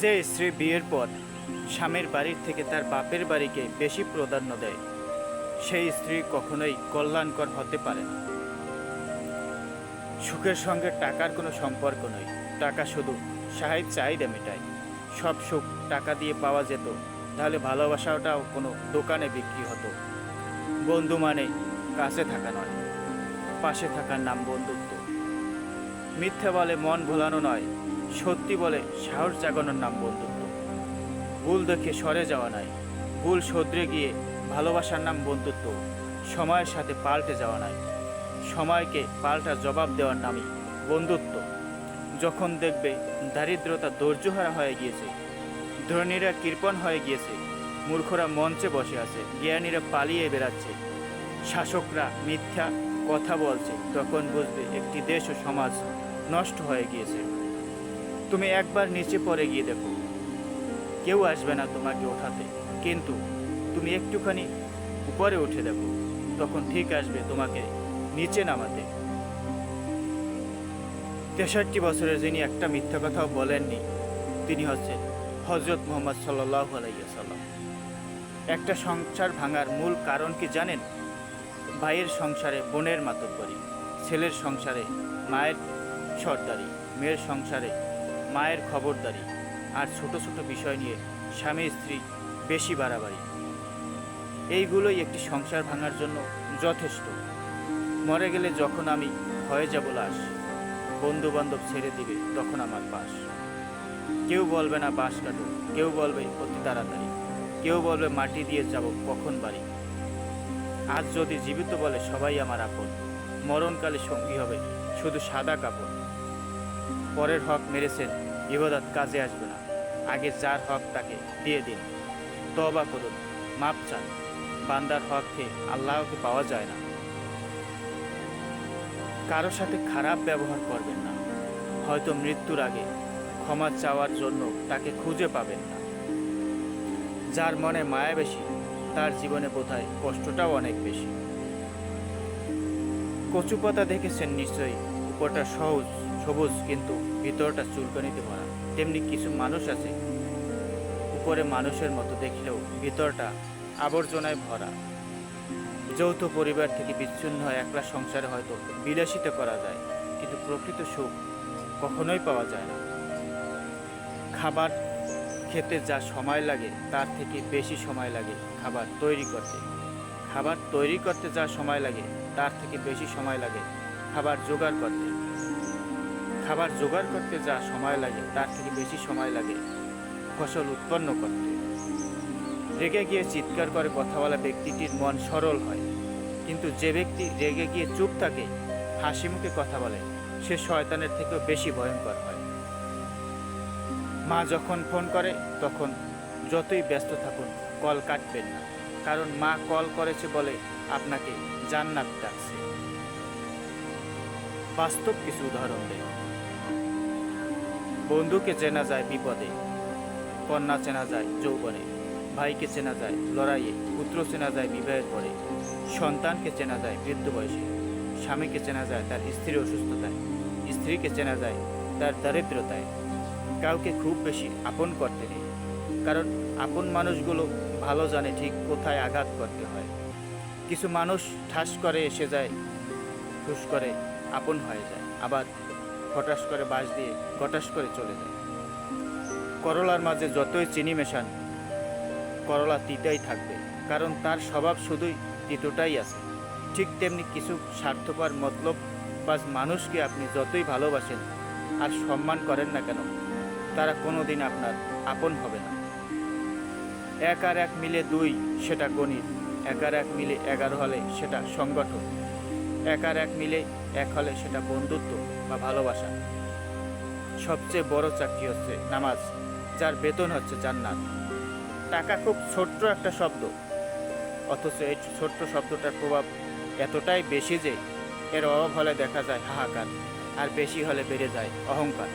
যে স্ত্রী বিয়ের পর স্বামীর বাড়ির থেকে তার বাপের বাড়িকে বেশি প্রাধান্য দেয়, সেই স্ত্রী কখনোই কল্যাণকর হতে পারে না। সুখের সঙ্গে টাকার কোনো সম্পর্ক নয়। টাকা শুধু সাহেব চাহিদা মেটায়। সব সুখ টাকা দিয়ে পাওয়া যেত, তাহলে ভালোবাসাটাও কোনো দোকানে বিক্রি হতো। বন্ধু মানে কাছে থাকা নয়, পাশে থাকার নাম বন্ধুত্ব। মিথ্যা বলে মন ভোলানো নয়, সত্যি বলে সাহস জাগানোর নাম বন্ধুত্ব। ভুল দেখে সরে যাওয়া নয়, ভুল শোধরে গিয়ে ভালোবাসার নাম বন্ধুত্ব। সময়ের সাথে পাল্টে যাওয়া নয়, সময়কে পাল্টা জবাব দেওয়ার নামই বন্ধুত্ব। যখন দেখবে দারিদ্রতা ধৈর্যহারা হয়ে গিয়েছে, ধনীরা কৃপণ হয়ে গিয়েছে, মূর্খরা মঞ্চে বসে আছে, জ্ঞানীরা পালিয়ে বেড়াচ্ছে, শাসকরা মিথ্যা কথা বলছে, তখন বুঝবে একটি দেশ ও সমাজ নষ্ট হয়ে গিয়েছে। তুমি একবার নিচে পড়ে গিয়ে দেখো, কেউ আসবে না তোমাকে ওঠাতে, কিন্তু তুমি একটুখানি উপরে উঠে দেখো, তখন ঠিক আসবে তোমাকে নিচে নামাতে। 63 বছরের যিনি একটা মিথ্যা কথাও বলেননি, তিনি হচ্ছেন হজরত মুহাম্মদ সাল্লাল্লাহু আলাইহি ওয়াসাল্লাম। একটা সংসার ভাঙার মূল কারণ কি জানেন? ভাইয়ের সংসারে বোনের মাতব্বরি, ছেলের সংসারে মায়ের সর্দারি, মেয়ের সংসারে মায়ের খবরদারি, আর ছোট ছোট বিষয় নিয়ে স্বামী স্ত্রী বেশি বাড়াবাড়ি। এইগুলোই একটি সংসার ভাঙার জন্য যথেষ্ট। মরে গেলে যখন আমি হয়ে যাব লাশ, বন্ধু বান্ধব ছেড়ে দিবে তখন আমার পাশ। কেউ বলবে না বাঁশ কাটো, কেউ বলবে অতি তাড়াতাড়ি, কেউ বলবে মাটি দিয়ে যাব কখন বাড়ি। আজ যদি জীবিত বলে সবাই আমার আপন, মরণকালে সঙ্গী হবে শুধু সাদা কাপড়। পরের হক মেরেছেন, ইবাদত কাজে আসবে না। আগে যার হক তাকে দিয়ে দিন, তওবা করুন, মাপ চান। বান্দার হককে আল্লাহকে পাওয়া যায় না। কারো সাথে খারাপ ব্যবহার করবেন না, হয়তো মৃত্যুর আগে ক্ষমা চাওয়ার জন্য তাকে খুঁজে পাবেন না। যার মনে মায়া বেশি, তার জীবনে বোধহয় কষ্টটাও অনেক বেশি। কচু পাতা দেখেছেন নিশ্চয়ই, উপরটা সহজ সবুজ কিন্তু ভিতরটা চুলকানিতে ভরা। তেমনি কিছু মানুষ আছে, উপরে মানুষের মতো দেখলেও ভিতরটা আবর্জনায় ভরা। যৌথ পরিবার থেকে বিচ্ছিন্ন হয়ে একলা সংসারে হয়তো বিলাসিতা করা যায়, কিন্তু প্রকৃত সুখ কখনোই পাওয়া যায় না। খাবার খেতে যা সময় লাগে তার থেকে বেশি সময় লাগে খাবার তৈরি করতে। খাবার তৈরি করতে যা সময় লাগে তার থেকে বেশি সময় লাগে খাবার জোগাড় করতে। খাবার জোগাড় করতে যা সময় লাগে তার থেকে বেশি সময় লাগে ফসল উৎপন্ন করতে। রেগে গিয়ে চিৎকার করে কথা বলা ব্যক্তিটির মন সরল হয়, কিন্তু যে ব্যক্তি রেগে গিয়ে চুপ থাকে, হাসি মুখে কথা বলে, সে শয়তানের থেকেও বেশি ভয়ঙ্কর হয়। মা যখন ফোন করে তখন যতই ব্যস্ত থাকুন কল কাটবেন না, কারণ মা কল করেছে বলে আপনাকে জান্নাত ডাকছে। বাস্তব কিছু উদাহরণ দেয়। বন্ধুকে চেনা যায় বিপদে, কন্যা চেনা যায় যৌবনে, ভাইকে চেনা যায় লড়াইয়ে, পুত্র চেনা যায় বিবাহের পরে, সন্তানকে চেনা যায় বৃদ্ধ বয়সে, স্বামীকে চেনা যায় তার স্ত্রীর অসুস্থতায়, স্ত্রীকে চেনা যায় তার দারিদ্রতায়। কাউকে খুব বেশি আপন করতে নেই, কারণ আপন মানুষগুলো ভালো জানে ঠিক কোথায় আঘাত করতে হয়। কিছু মানুষ ঠাস করে এসে যায়, ঠুস করে আপন হয়ে যায়, আবার হঠাৎ করে বাঁশ দিয়ে গটাস করে চলে যায়। করলার মাঝে যতই চিনি মেশান, করলা তিতাই থাকবে, কারণ তার স্বভাব শুধুই তিতোটাই আছে। ঠিক তেমনি কিছু স্বার্থপর মতলববাজ মানুষকে আপনি যতই ভালোবাসেন আর সম্মান করেন না কেন, তারা কোনোদিন আপনার আপন হবে না। 1 আর 1 মিলে 2 সেটা গণিত, 1 আর 1 মিলে 11 হলে সেটা সংগঠন, 1 আর 1 মিলে 1 হলে সেটা বন্ধুত্ব বা ভালোবাসা। সবচেয়ে বড় চাকরি হচ্ছে নামাজ, যার বেতন হচ্ছে জান্নাত। টাকা খুব ছোট্ট একটা শব্দ, অথচ এই ছোট্ট শব্দটার প্রভাব এতটাই বেশি যে এর অভাব হলে দেখা যায় হাহাকার, আর বেশি হলে বেড়ে যায় অহংকার।